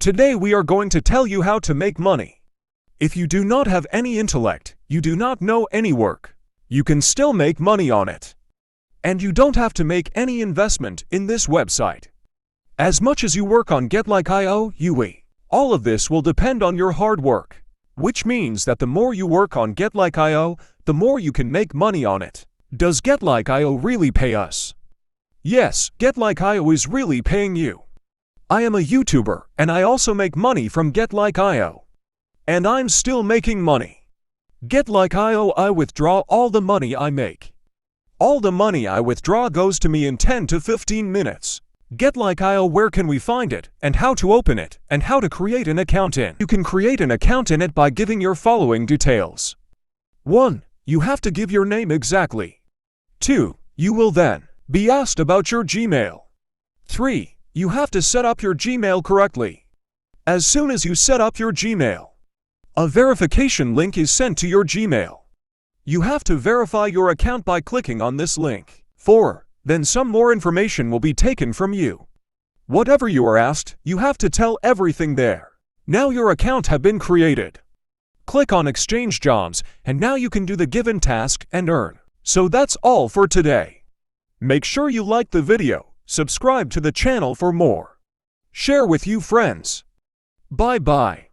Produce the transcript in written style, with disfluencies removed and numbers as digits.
Today we are going to tell you how to make money. If you do not have any intellect, you do not know any work, you can still make money on it. And you don't have to make any investment in this website. As much as you work on GetLikeIO, all of this will depend on your hard work, which means that the more you work on GetLikeIO, the more you can make money on it. Does GetLikeIO really pay us? Yes, GetLikeIO is really paying you. I am a YouTuber, and I also make money from GetLikeIO. And I'm still making money. GetLikeIO, I withdraw all the money I make. All the money I withdraw goes to me in 10 to 15 minutes. GetLikeIO, where can we find it, and how to open it, and how to create an account in? You can create an account in it by giving your following details. 1. You have to give your name exactly. 2. You will then be asked about your Gmail. 3. You have to set up your Gmail correctly. As soon as you set up your Gmail, a verification link is sent to your Gmail. You have to verify your account by clicking on this link. 4. Then some more information will be taken from you. Whatever you are asked, you have to tell everything there. Now your account has been created. Click on Exchange Jobs, and now you can do the given task and earn. So that's all for today. Make sure you like the video, subscribe to the channel for more. Share with you friends. Bye-bye.